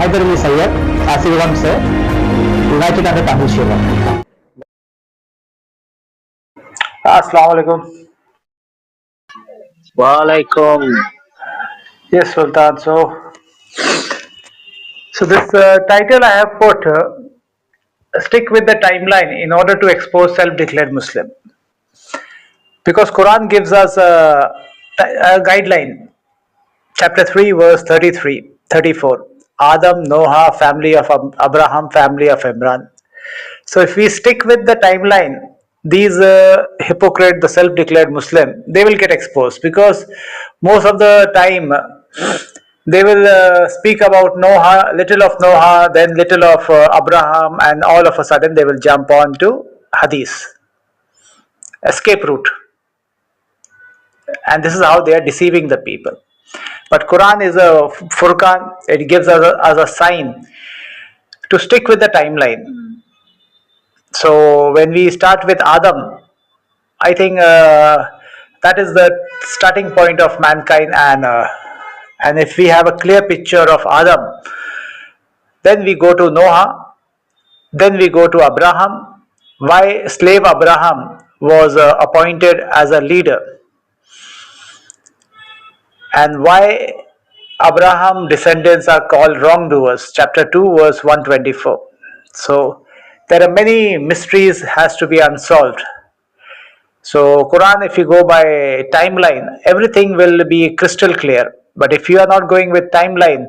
Haider Ali Syed, as he once said, United under Tamil Shiva. Assalamu alaikum. Walaikum. Yes, Sultan. So this title I have put, stick with the timeline in order to expose self-declared Muslim. Because Quran gives us a guideline. Chapter 3, verse 33, 34. Adam, Noah, family of Abraham, family of Imran. So if we stick with the timeline, these hypocrite, the self-declared Muslim, they will get exposed because most of the time they will speak about Noah, little of Noah, then little of Abraham, and all of a sudden they will jump on to Hadith, escape route, and this is how they are deceiving the people. But Quran is a Furqan; it gives us a sign to stick with the timeline. So when we start with Adam, I think that is the starting point of mankind, and if we have a clear picture of Adam, then we go to Noah, then we go to Abraham. Why slave Abraham was appointed as a leader, and why Abraham descendants are called wrongdoers. Chapter 2, verse 124. So there are many mysteries has to be unsolved. So Quran, if you go by timeline, everything will be crystal clear. But if you are not going with timeline,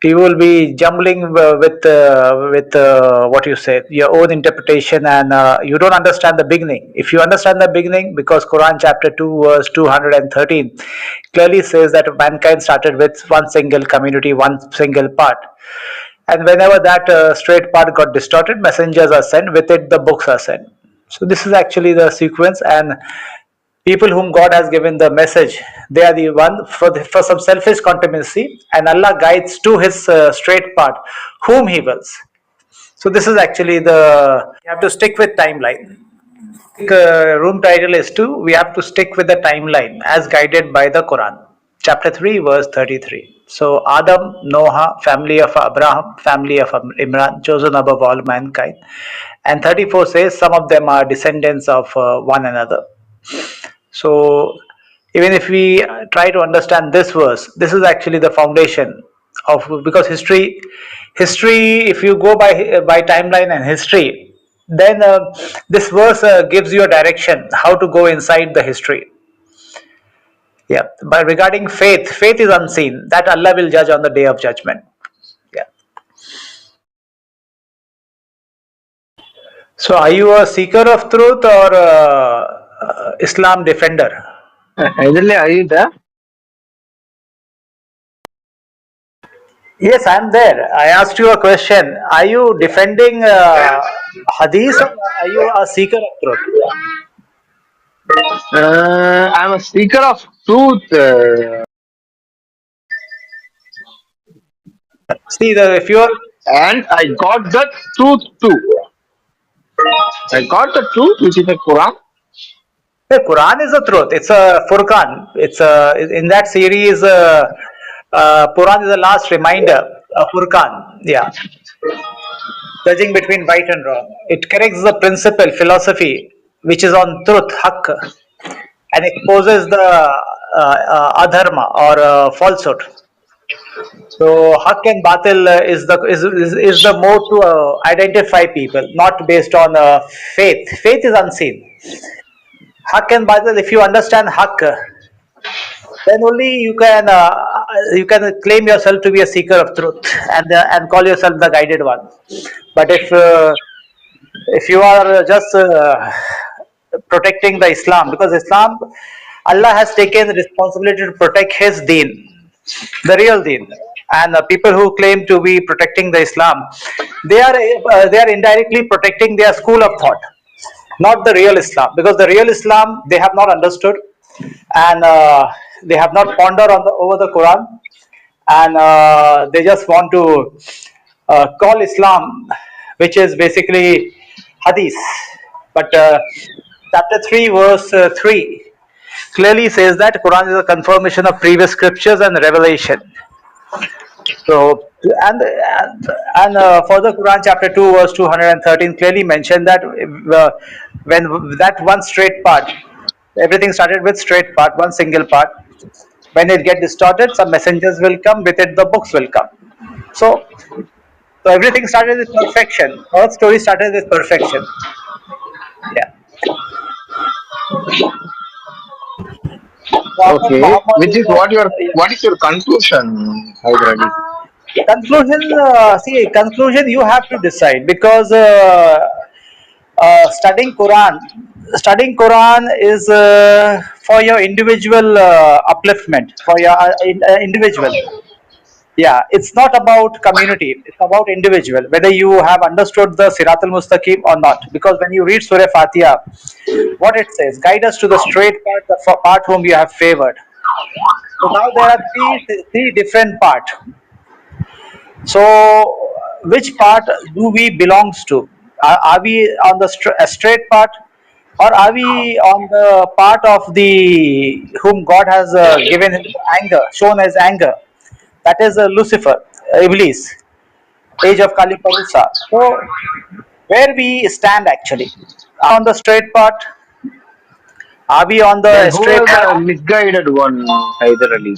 you will be jumbling with what you say, your own interpretation, and you don't understand the beginning. If you understand the beginning, because Quran chapter 2 verse 213 clearly says that mankind started with one single community, one single part. And whenever that straight part got distorted, messengers are sent, with it the books are sent. So this is actually the sequence, and people whom God has given the message, they are the one for some selfish contumacy, and Allah guides to His straight path whom He wills. So this is actually you have to stick with timeline. Room title is 2. We have to stick with the timeline as guided by the Quran. Chapter 3, verse 33. So Adam, Noah, family of Abraham, family of Imran, chosen above all mankind. And 34 says some of them are descendants of one another. So even if we try to understand this verse, this is actually the foundation of, because history, if you go by timeline and history, then this verse gives you a direction how to go inside the history. Yeah, but regarding faith is unseen, that Allah will judge on the day of judgment. Yeah. So are you a seeker of truth or Islam defender? Haider, are you there? Yes, I'm there. I asked you a question. Are you defending Hadith or are you a seeker of truth? I'm a seeker of truth. See, if you are, And I got the truth too. I got the truth, which is the Quran. the Quran is the truth. It's a Furqan. It's in that series. Quran is the last reminder. Furqan. Yeah, judging between right and wrong. It corrects the principle, philosophy, which is on truth, haqq, and exposes the adharma or falsehood. So haqq and batil is the mode to identify people, not based on faith. Faith is unseen. Haqq and batil. If you understand haqq, then only you can claim yourself to be a seeker of truth and call yourself the guided one. But if you are just protecting the Islam, because Islam, Allah has taken the responsibility to protect His deen, the real deen, and people who claim to be protecting the Islam, they are indirectly protecting their school of thought, not the real Islam, because the real Islam they have not understood, and they have not pondered over the Quran, and they just want to call Islam, which is basically Hadith. But chapter 3, verse 3 clearly says that Quran is a confirmation of previous scriptures and revelation. So And further, Quran chapter 2 verse 213 clearly mentioned that when that one straight part, everything started with straight part, one single part. When it get distorted, some messengers will come, with it the books will come. So so everything started with perfection. Earth story started with perfection. Yeah. Prophet Okay, Muhammad which is is the, what is your conclusion, Hyder Ali? conclusion. See, conclusion you have to decide, because studying Quran is for your individual upliftment, for your individual. Yeah, it's not about community, it's about individual, whether you have understood the Sirat al Mustaqim or not. Because when you read Surah Fatiha, what it says, guide us to the straight path, the part whom you have favored. So now there are three different part. So which part do we belongs to? Are we on the a straight part, or are we on the part of the whom God has given his anger, shown his anger? That is Lucifer, Iblis, age of Kali Parusa. So where we stand actually? On the straight part? Are we on Then the who straight was path? the misguided one, Hyder Ali?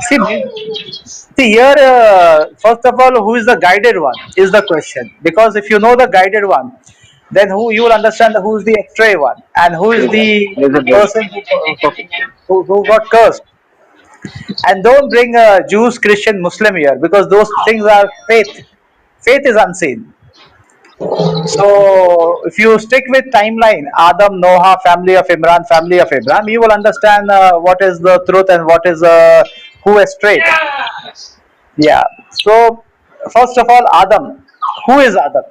See, see here, first of all, who is the guided one is the question. Because if you know the guided one, then who you will understand who is the astray one, and who is the Is it person who got cursed. And don't bring Jews, Christian, Muslim here, because those things are faith. Faith is unseen. So if you stick with timeline, Adam, Noah, family of Imran, family of Abraham, you will understand what is the truth and what is who is straight. Yeah. So first of all, Adam. Who is Adam?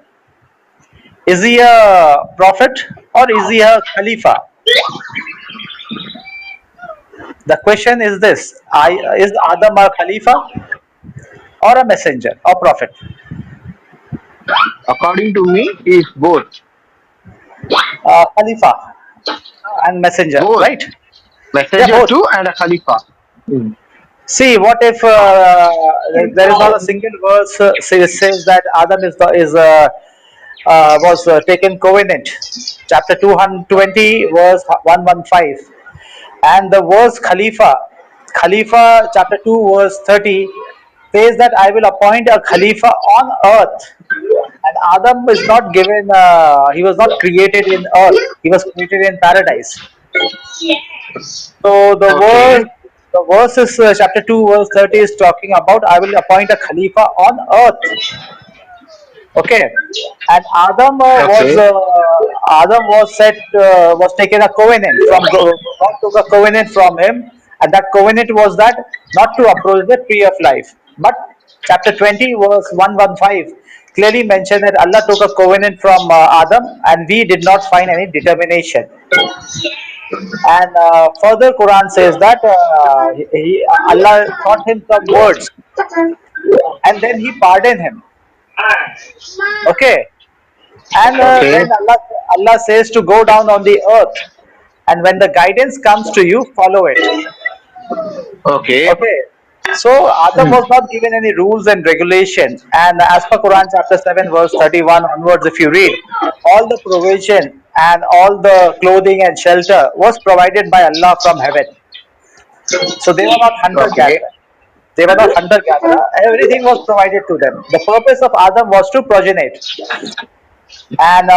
Is he a prophet or is he a Khalifa? The question is this: is Adam a Khalifa or a messenger or prophet? According to me, he is both. Khalifa and messenger, Both. right? Yeah, Messenger both. too and a Khalifa. Hmm. See, what if there is not a single verse says that Adam was taken covenant? Chapter 220, verse 115, and the verse Khalifa, chapter 2, verse 30, says that I will appoint a Khalifa on earth. And Adam is not given; he was not created in earth; he was created in paradise. So Okay. the verse is chapter 2 verse 30 is talking about I will appoint a Khalifa on earth. Okay, and Okay. Adam was taken a covenant from God, took a covenant from him, and that covenant was that not to approach the tree of life. But chapter 20 verse 115 clearly mentioned that Allah took a covenant from Adam, and we did not find any determination. And further, Quran says that Allah taught him some words, and then He pardoned him. Okay, and Okay. then Allah says to go down on the earth, and when the guidance comes to you, follow it. Okay. Okay. So Adam was not given any rules and regulation, and as per Quran chapter 7 verse 31 onwards, if you read, all the provision and all the clothing and shelter was provided by Allah from heaven. So they were not hunter Okay. gatherer. They were not hunter gatherer. Everything was provided to them. The purpose of Adam was to progenate, and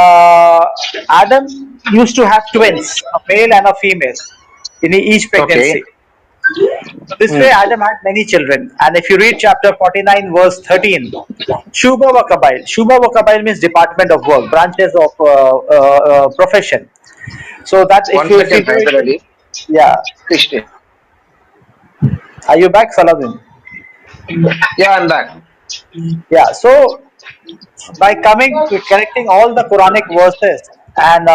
Adam used to have twins, a male and a female, in each Okay. pregnancy. This way, Hmm. Adam had many children. And if you read chapter 49, verse 13, Shubha wa Kabail. Shubha wa Kabail means department of work, branches of profession. So that One if you second, do Hyder it, Ali. yeah. Please stay. Are you back, Saladin? Yeah, I'm back. Yeah. So by connecting all the Quranic verses, and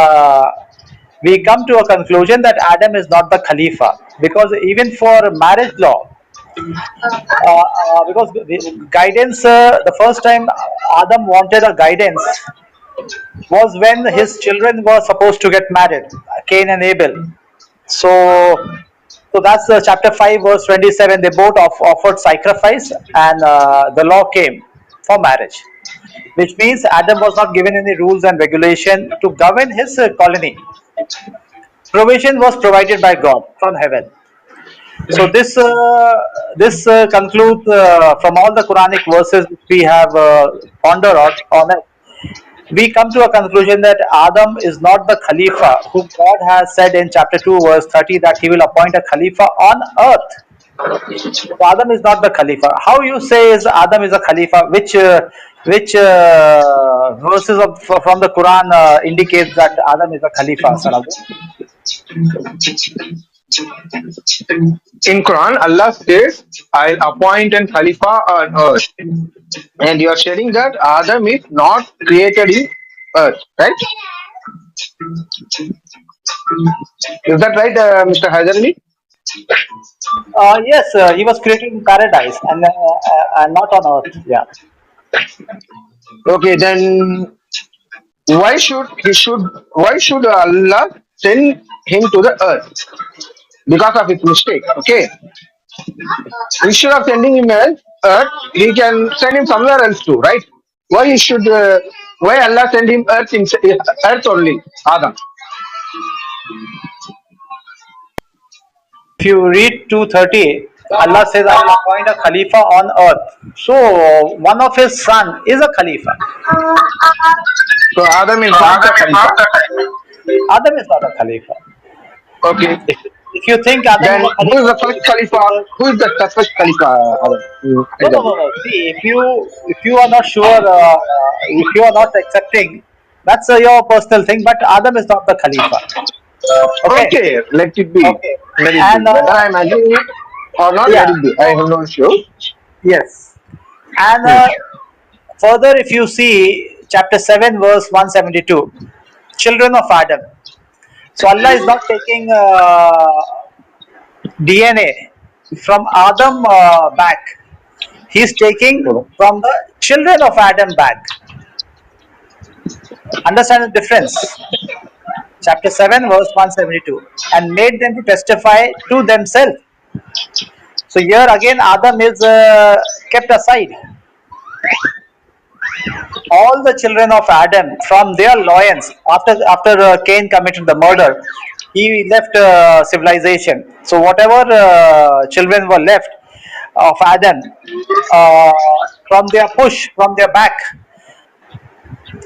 we come to a conclusion that Adam is not the Khalifa, because even for marriage law, because the guidance, the first time Adam wanted a guidance was when his children were supposed to get married, Cain and Abel. So So that's chapter 5, verse 27. They both offered sacrifice, and the law came for marriage, which means Adam was not given any rules and regulation to govern his colony. Provision was provided by God from heaven. So this concludes from all the Quranic verses which we have pondered on it. We come to a conclusion that Adam is not the Khalifa whom God has said in chapter 2 verse 30 that he will appoint a Khalifa on earth. So Adam is not the Khalifa. How you say is Adam is a Khalifa? Which verses from the Quran indicates that Adam is a Khalifa, Sir? In Quran, Allah says, I'll appoint an Khalifa on earth. And you are sharing that Adam is not created in earth, right? Is that right, Mr. Haidar? Yes, he was created in paradise and not on earth. Yeah. Okay, then why should Allah send him to the earth? Because of his mistake. Okay. Instead of sending him earth, he can send him somewhere else too, right? Why Allah send him earth only, Adam? If you read 230, Allah says, I will appoint a Khalifa on earth. So one of his son is a Khalifa. So Adam is not the Khalifa. Adam is not a Khalifa. Okay. If you think Adam Then is a who is the Khalifa, first Khalifa? Who is the first Khalifa? no. See, if you are not sure, if you are not accepting, that's your personal thing. But Adam is not the Khalifa. Okay. Okay, let it be. Okay. Let it And be. Whether I am agreeing it or not, yeah, let it be. I have no issue. yes. And further, if you see chapter 7, verse 172, children of Adam. So Allah is not taking DNA from Adam back. He's taking from the children of Adam back. Understand the difference? Chapter 7, verse 172. And made them to testify to themselves. So here again Adam is kept aside. All the children of Adam from their loins, after Cain committed the murder, he left civilization. So whatever children were left of Adam, uh, from their push, from their back,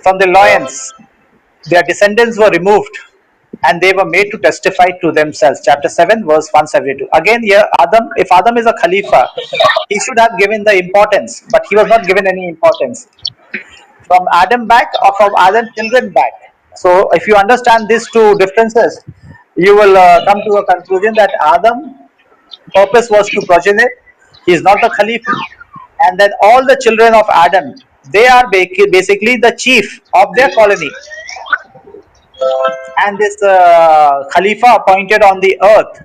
from their loins, their descendants were removed and they were made to testify to themselves. Chapter 7, verse 172. Again, here, Adam, if Adam is a Khalifa, he should have given the importance, but he was not given any importance. From Adam back or from Adam children back. So, if you understand these two differences, you will come to a conclusion that Adam purpose was to progenate. He is not the Khalifa, and then all the children of Adam, they are basically the chief of their colony, and this Khalifa appointed on the earth,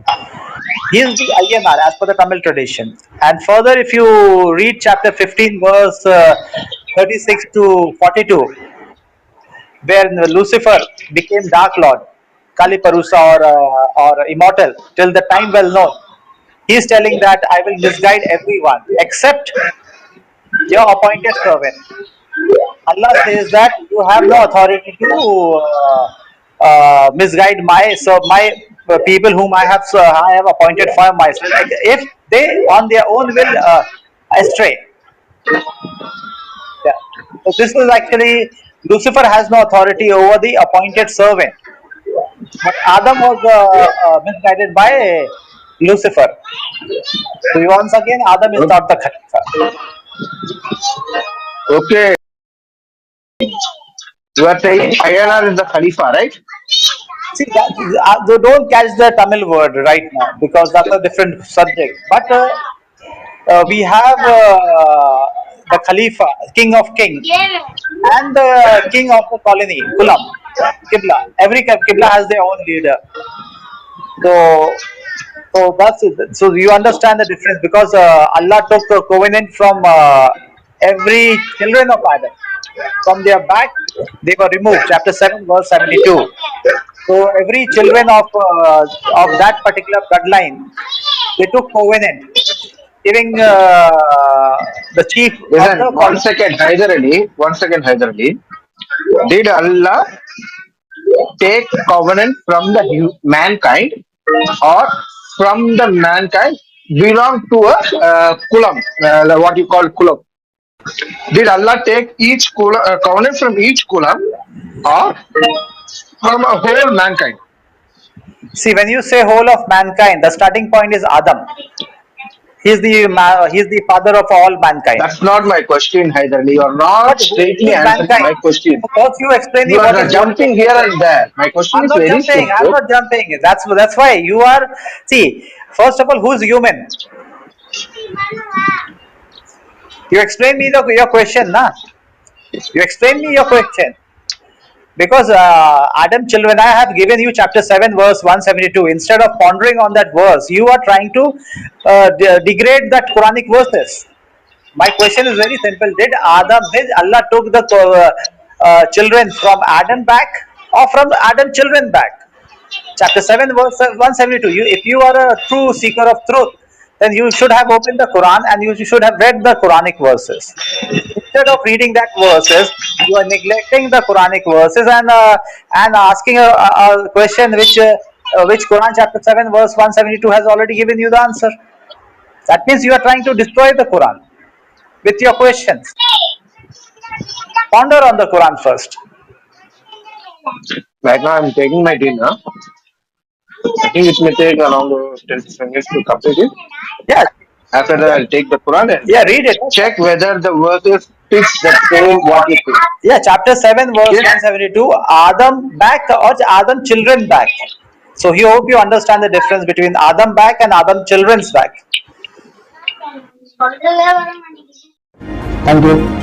he is the INR as per the Tamil tradition. And further, if you read chapter 15, verse 36 to 42, where Lucifer became Dark Lord, Kaliparusa, or immortal, till the time well known, he is telling that I will misguide everyone except your appointed servant. Allah says that you have no authority to misguide my people whom I have appointed for myself. If they on their own will astray. Yeah. So this is actually Lucifer has no authority over the appointed servant, but Adam was misguided by Lucifer. So once again, Adam is not the Khalifa. Okay. You are saying INR is the Khalifa, right? See, they don't catch the Tamil word right now because that's a different subject. But we have the Khalifa, King of Kings, and the King of the colony, Kulam, Qibla. Every Qibla has their own leader. So that's it. So you understand the difference because Allah took a covenant from every children of Adam. From their back, they were removed. Chapter 7, verse 72. So every children of that particular bloodline, they took covenant, giving the chief of Listen, the one second, Hyder Ali. One second, Hyder Ali. Did Allah take covenant from the mankind, or from the mankind belong to a kulam, what you call kulam? Did Allah take each covenant from each kulam, or from a whole mankind? See, when you say whole of mankind, the starting point is Adam. He's the father of all mankind. That's not my question, Hyder Ali. You are But not who straightly is answering mankind? my question. First, you explain me You what are is whole. jumping here and there. My question I'm is not very jumping. I'm simple. not jumping. That's why you are. See, first of all, who's human? You explain me your question, na? You explain me your question. Because Adam children, I have given you chapter 7, verse 172. Instead of pondering on that verse, you are trying to degrade that Quranic verses. My question is very simple. Did Allah took the children from Adam back, or from Adam children back? Chapter 7, verse 172. If you are a true seeker of truth, then you should have opened the Quran and you should have read the Quranic verses. Instead of reading that verses, you are neglecting the Quranic verses and asking a question which Quran chapter 7 verse 172 has already given you the answer. That means you are trying to destroy the Quran with your questions. Ponder on the Quran first. Right now, I'm taking my dinner. I think it may take around 10 minutes to complete it. Yeah, After that, I'll take the Quran and yeah, read it. check whether the verses fits the same what it is. Yeah, chapter 7, verse Okay? 172, Adam back or Adam children back. So he hope you understand the difference between Adam back and Adam children's back. Thank you.